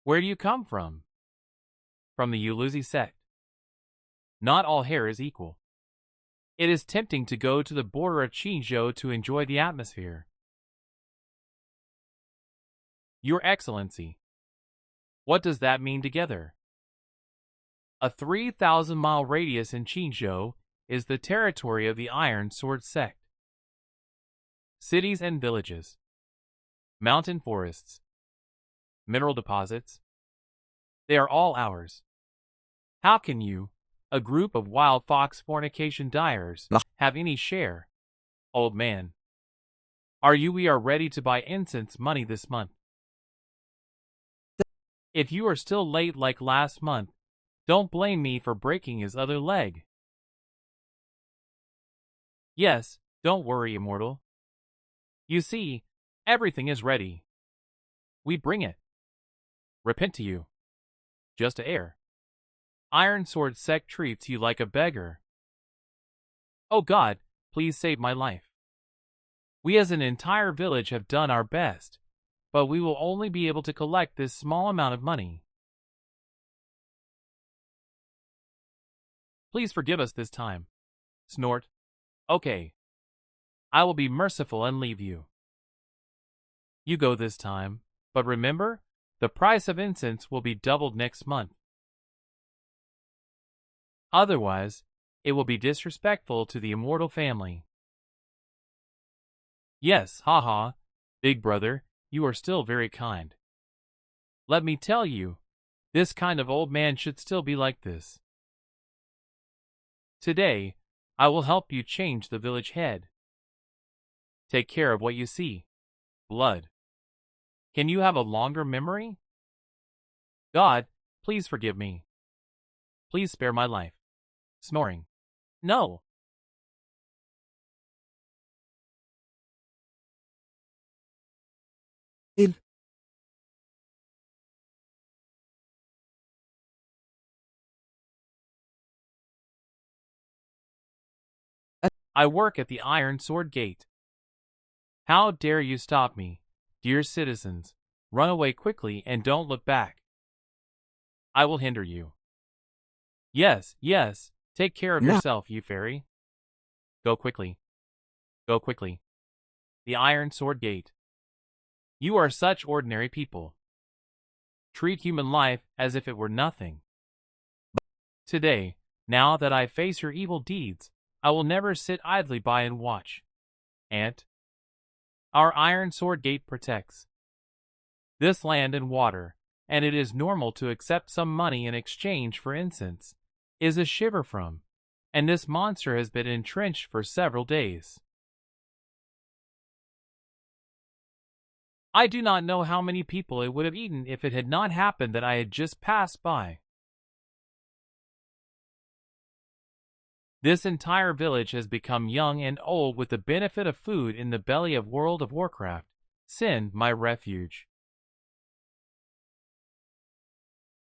Where do you come from? From the Uluzi sect. Not all hair is equal. It is tempting to go to the border of Qingzhou to enjoy the atmosphere. Your Excellency. What does that mean together? A 3,000-mile radius in Qingzhou is the territory of the Iron Sword sect. Cities and villages. Mountain forests. Mineral deposits. They are all ours. How can you, a group of wild fox fornication dyers, have any share? Old man. We are ready to buy incense money this month. If you are still late like last month, don't blame me for breaking his other leg. Yes, don't worry, Immortal. You see, everything is ready. We bring it. Repent to you. Just to air. Iron Sword sect treats you like a beggar. Oh God, please save my life. We as an entire village have done our best, but we will only be able to collect this small amount of money. Please forgive us this time. Snort. Okay. I will be merciful and leave you. You go this time, but remember, the price of incense will be doubled next month. Otherwise, it will be disrespectful to the immortal family. Yes, haha, big brother, you are still very kind. Let me tell you, this kind of old man should still be like this. Today, I will help you change the village head. Take care of what you see. Blood. Can you have a longer memory? God, please forgive me. Please spare my life. Snoring. No. I work at the Iron Sword Gate. How dare you stop me, dear citizens? Run away quickly and don't look back. I will hinder you. Yes, yes, take care of Now, yourself, you fairy. Go quickly. Go quickly. The Iron Sword Gate. You are such ordinary people. Treat human life as if it were nothing. Today, now that I face your evil deeds, I will never sit idly by and watch. Ant. Our Iron Sword Gate protects this land and water, and it is normal to accept some money in exchange for incense, is a shiver from, and this monster has been entrenched for several days. I do not know how many people it would have eaten if it had not happened that I had just passed by. This entire village has become young and old with the benefit of food in the belly of World of Warcraft. Sin, my refuge.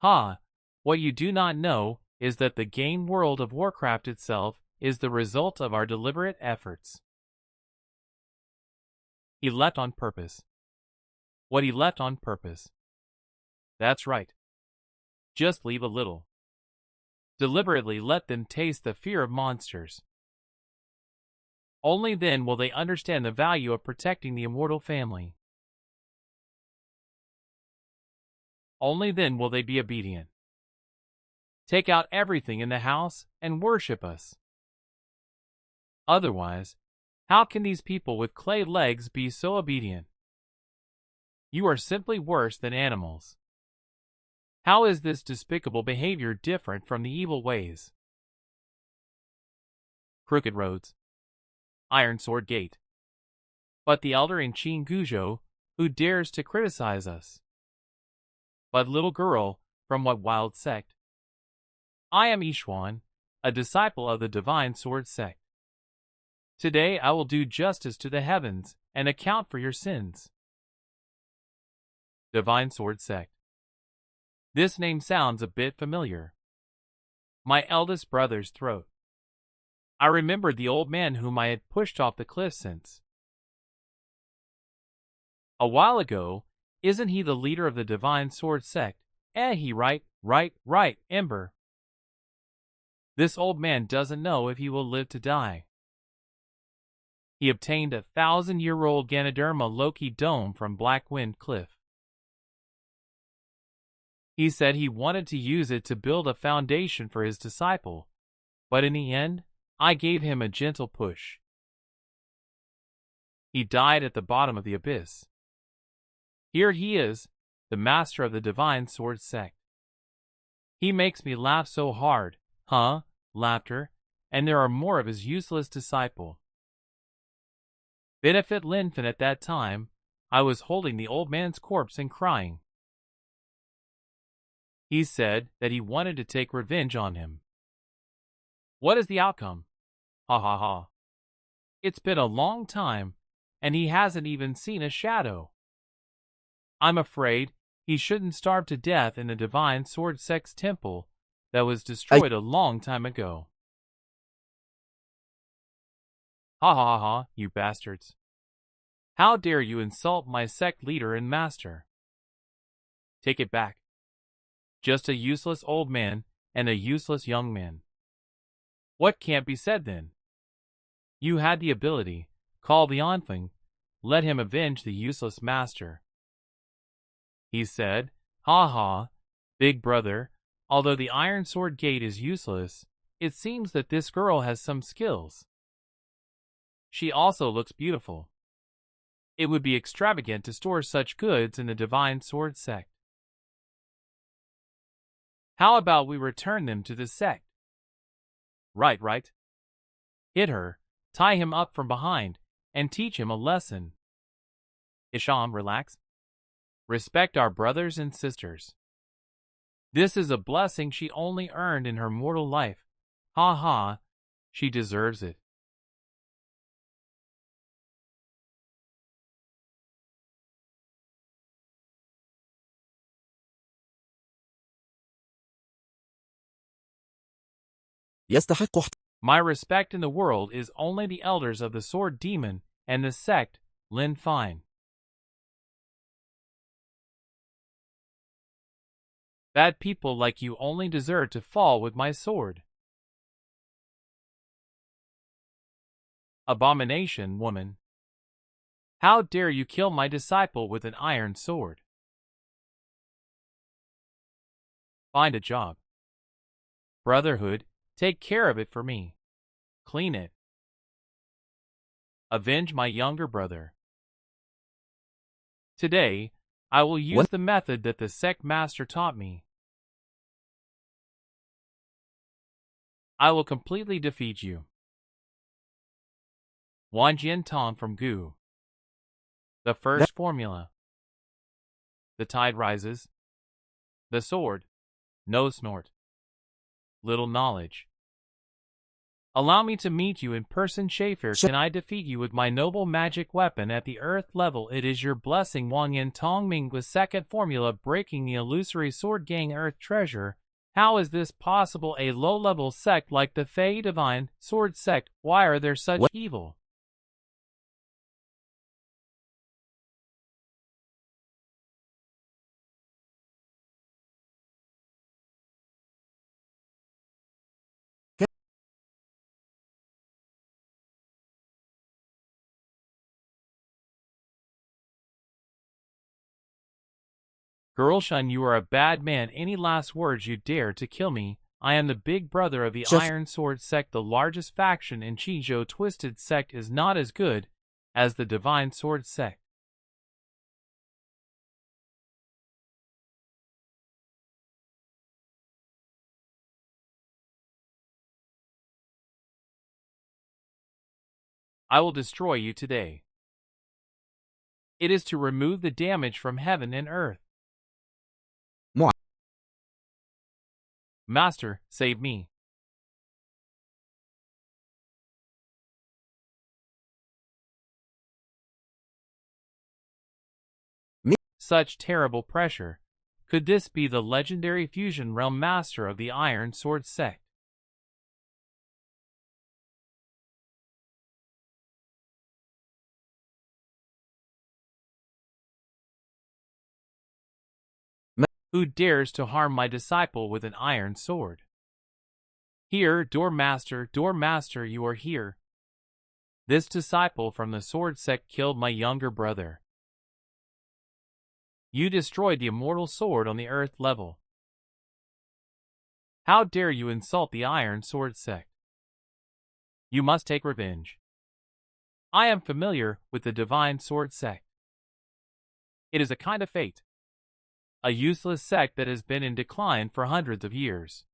Ha! What you do not know is that the game World of Warcraft itself is the result of our deliberate efforts. He left on purpose. What he left on purpose. That's right. Just leave a little. Deliberately let them taste the fear of monsters. Only then will they understand the value of protecting the immortal family. Only then will they be obedient. Take out everything in the house and worship us. Otherwise, how can these people with clay legs be so obedient? You are simply worse than animals. How is this despicable behavior different from the evil ways? Crooked roads. Iron Sword Gate. But the elder in Chingujo, who dares to criticize us? But little girl, from what wild sect? I am Ishwan, a disciple of the Divine Sword sect. Today I will do justice to the heavens and account for your sins. Divine Sword sect. This name sounds a bit familiar. My eldest brother's throat. I remembered the old man whom I had pushed off the cliff since. A while ago, isn't he the leader of the Divine Sword sect? He right, Ember. This old man doesn't know if he will live to die. He obtained a 1,000-year-old Ganoderma Loki dome from Black Wind Cliff. He said he wanted to use it to build a foundation for his disciple, but in the end, I gave him a gentle push. He died at the bottom of the abyss. Here he is, the master of the Divine Sword sect. He makes me laugh so hard, laughter, and there are more of his useless disciple. Benefit Linfen at that time, I was holding the old man's corpse and crying. He said that he wanted to take revenge on him. What is the outcome? Ha ha ha. It's been a long time, and he hasn't even seen a shadow. I'm afraid he shouldn't starve to death in the Divine Sword Sect's temple that was destroyed a long time ago. Ha ha ha, you bastards. How dare you insult my sect leader and master? Take it back. Just a useless old man and a useless young man. What can't be said then? You had the ability, call the Onfing, let him avenge the useless master. He said, ha ha, big brother, although the Iron Sword Gate is useless, it seems that this girl has some skills. She also looks beautiful. It would be extravagant to store such goods in the Divine Sword sect. How about we return them to the sect? Right. Hit her, tie him up from behind, and teach him a lesson. Isham, relax. Respect our brothers and sisters. This is a blessing she only earned in her mortal life. Ha ha, she deserves it. يستحق My respect in the world is only the elders of the Sword Demon and the sect, Lin Fine. Bad people like you only deserve to fall with my sword. Abomination, woman. How dare you kill my disciple with an iron sword? Find a job. Brotherhood, take care of it for me. Clean it. Avenge my younger brother. Today, I will use the method that the sect master taught me. I will completely defeat you. Wan Jian Tong from Gu. The first formula. The tide rises. The sword. No snort. Little knowledge. Allow me to meet you in person, Schaefer. Can I defeat you with my noble magic weapon at the earth level? It is your blessing, Wang Yin Tong Ming. With second formula, breaking the illusory sword gang earth treasure. How is this possible? A low-level sect like the Fey Divine Sword Sect, why are there such evil? Girlshun, you are a bad man. Any last words? You dare to kill me? I am the big brother of the Iron Sword Sect, the largest faction in Qizhou. Twisted Sect is not as good as the Divine Sword Sect. I will destroy you today. It is to remove the damage from heaven and earth. Moi. Master, save me. Me. Such terrible pressure. Could this be the legendary fusion realm master of the Iron Sword Sect? Who dares to harm my disciple with an iron sword? Here, Door Master, you are here. This disciple from the sword sect killed my younger brother. You destroyed the immortal sword on the earth level. How dare you insult the Iron Sword Sect? You must take revenge. I am familiar with the Divine Sword Sect. It is a kind of fate. A useless sect that has been in decline for hundreds of years.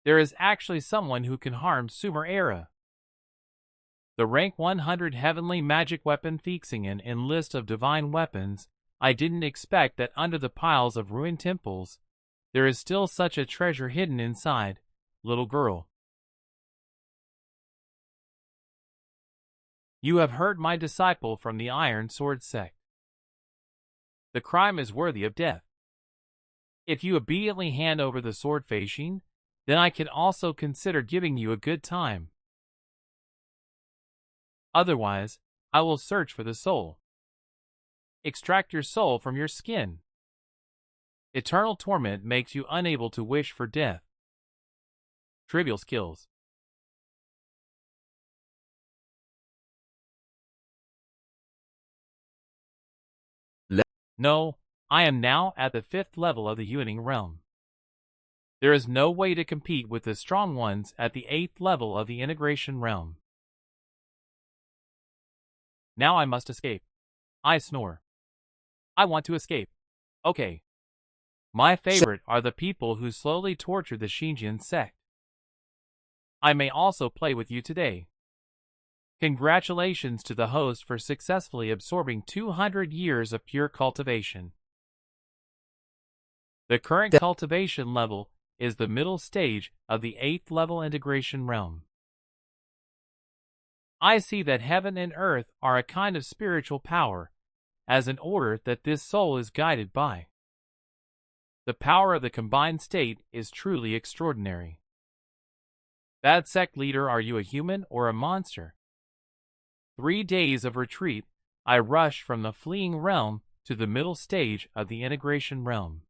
There is actually someone who can harm Sumer Era. The rank 100 heavenly magic weapon Fixingen in list of divine weapons. I didn't expect that under the piles of ruined temples, there is still such a treasure hidden inside, little girl. You have hurt my disciple from the Iron Sword Sect. The crime is worthy of death. If you obediently hand over the sword Feishin, then I can also consider giving you a good time. Otherwise, I will search for the soul. Extract your soul from your skin. Eternal torment makes you unable to wish for death. Trivial skills. No, I am now at the 5th level of the Yuaning realm. There is no way to compete with the strong ones at the 8th level of the integration realm. Now I must escape. I snore. I want to escape. Okay. My favorite are the people who slowly torture the Xinjiang sect. I may also play with you today. Congratulations to the host for successfully absorbing 200 years of pure cultivation. The current cultivation level is the middle stage of the 8th level integration realm. I see that heaven and earth are a kind of spiritual power, as an order that this soul is guided by. The power of the combined state is truly extraordinary. Bad sect leader, are you a human or a monster? 3 days of retreat, I rushed from the fleeing realm to the middle stage of the integration realm.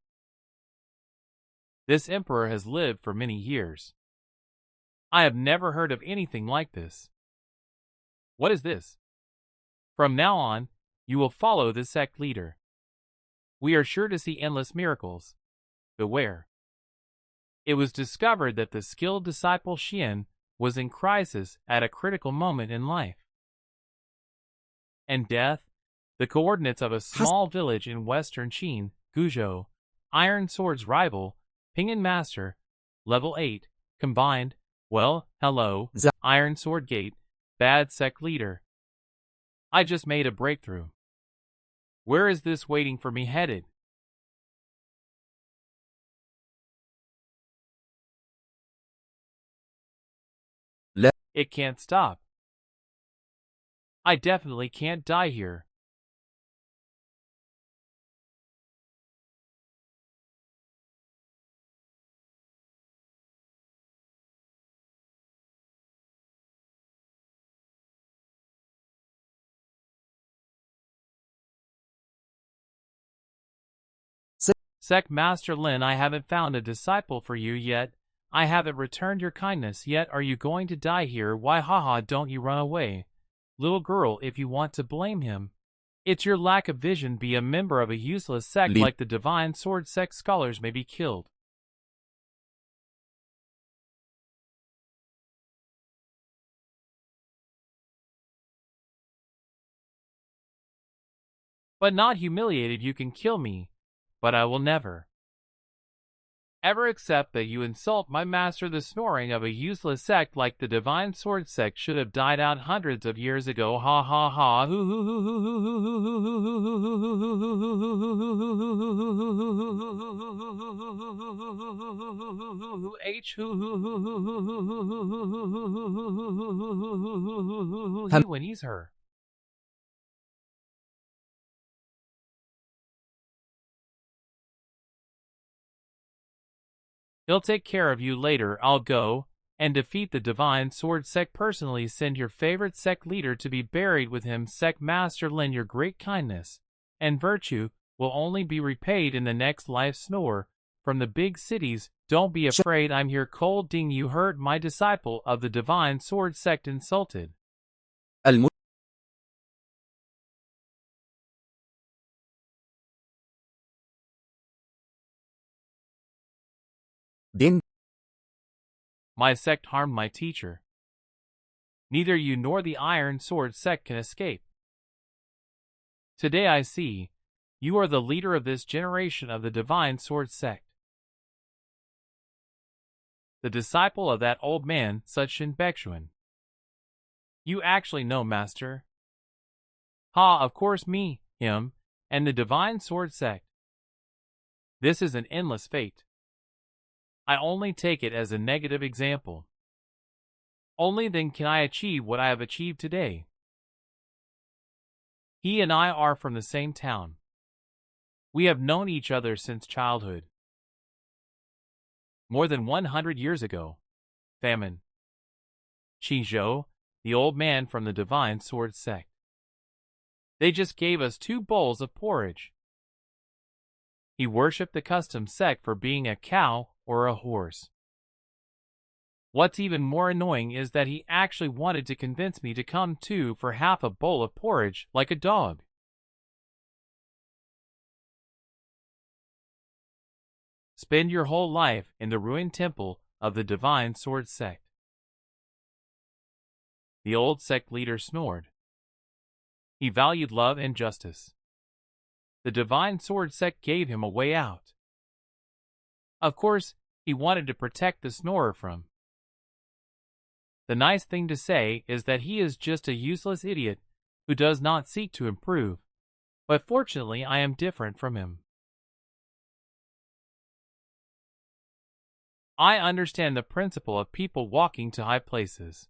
This emperor has lived for many years. I have never heard of anything like this. What is this? From now on, you will follow this sect leader. We are sure to see endless miracles. Beware. It was discovered that the skilled disciple Xian was in crisis at a critical moment in life. And death, the coordinates of a small village in western Qin, Guzhou, Iron Sword's rival, Pinyin Master, level 8, combined, well, hello, Iron Sword Gate, bad sect leader. I just made a breakthrough. Where is this waiting for me headed? It can't stop. I definitely can't die here. Sect Master Lin, I haven't found a disciple for you yet. I haven't returned your kindness yet. Are you going to die here? Why, haha, don't you run away. Little girl, if you want to blame him, it's your lack of vision. Be a member of a useless sect like the Divine Sword Sect. Scholars may be killed. But not humiliated. You can kill me, but I will never ever accept that you insult my master. The snoring of a useless sect like the Divine Sword Sect should have died out hundreds of years ago. Ha ha ha. When he's her. He'll take care of you later. I'll go and defeat the Divine Sword Sect personally. Send your favorite sect leader to be buried with him. Sect Master Lin, your great kindness and virtue will only be repaid in the next life. Snore from the big cities. Don't be afraid. I'm here. Cold Ding, you hurt my disciple of the Divine Sword Sect. Insulted. My sect harmed my teacher. Neither you nor the Iron Sword Sect can escape. Today I see, you are the leader of this generation of the Divine Sword Sect. The disciple of that old man, Sudshin Baixuan. You actually know, Master? Ha, of course me, him, and the Divine Sword Sect. This is an endless fate. I only take it as a negative example. Only then can I achieve what I have achieved today. He and I are from the same town. We have known each other since childhood. More than 100 years ago. Famine. Qizhou, the old man from the Divine Sword Sect. They just gave us 2 bowls of porridge. He worshipped the custom sect for being a cow or a horse. What's even more annoying is that he actually wanted to convince me to come too for half a bowl of porridge like a dog. Spend your whole life in the ruined temple of the Divine Sword Sect. The old sect leader snored. He valued love and justice. The Divine Sword Sect gave him a way out. Of course, he wanted to protect the snorer from. The nice thing to say is that he is just a useless idiot who does not seek to improve. But fortunately, I am different from him. I understand the principle of people walking to high places.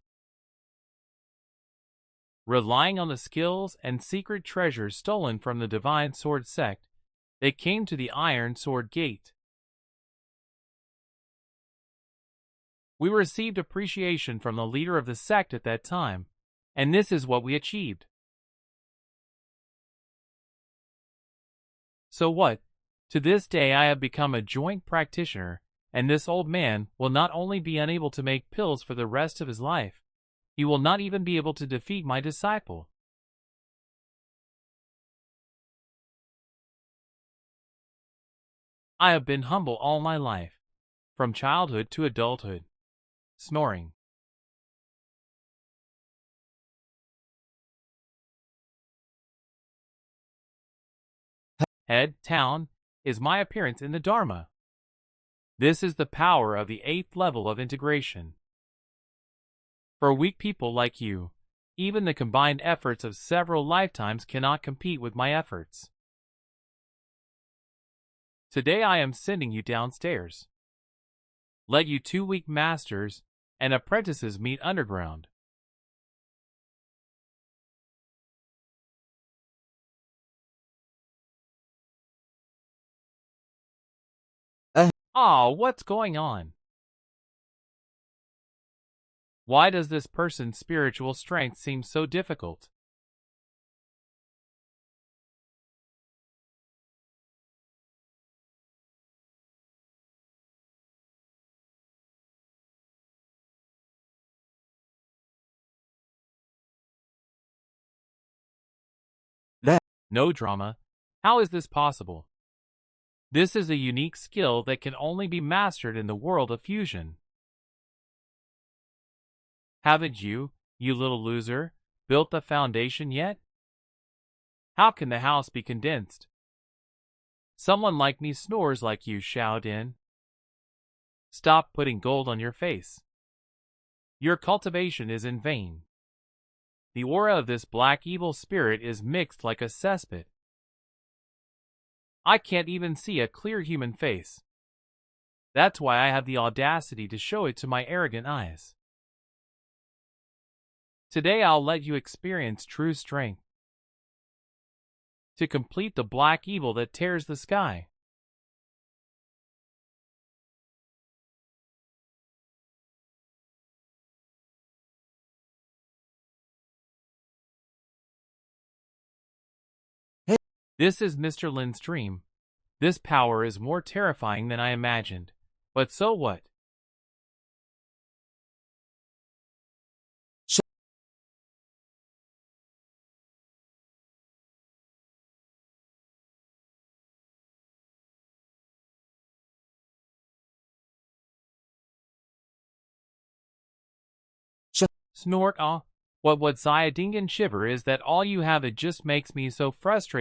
Relying on the skills and secret treasures stolen from the Divine Sword Sect, they came to the Iron Sword Gate. We received appreciation from the leader of the sect at that time, and this is what we achieved. So what? To this day I have become a joint practitioner, and this old man will not only be unable to make pills for the rest of his life, he will not even be able to defeat my disciple. I have been humble all my life, from childhood to adulthood. Snoring. Head, town, is my appearance in the Dharma. This is the power of the 8th level of integration. For weak people like you, even the combined efforts of several lifetimes cannot compete with my efforts. Today I am sending you downstairs. Let you 2 weak masters and apprentices meet underground. What's going on? Why does this person's spiritual strength seem so difficult? لا No drama. How is this possible? This is a unique skill that can only be mastered in the world of fusion. Haven't you, you little loser, built the foundation yet? How can the house be condensed? Someone like me snores like you, shout in. Stop putting gold on your face. Your cultivation is in vain. The aura of this black evil spirit is mixed like a cesspit. I can't even see a clear human face. That's why I have the audacity to show it to my arrogant eyes. Today I'll let you experience true strength. To complete the black evil that tears the sky. Hey. This is Mr. Lin's dream. This power is more terrifying than I imagined. But so what? Snort, what Sayadingan shiver is that all you have, it just makes me so frustrated.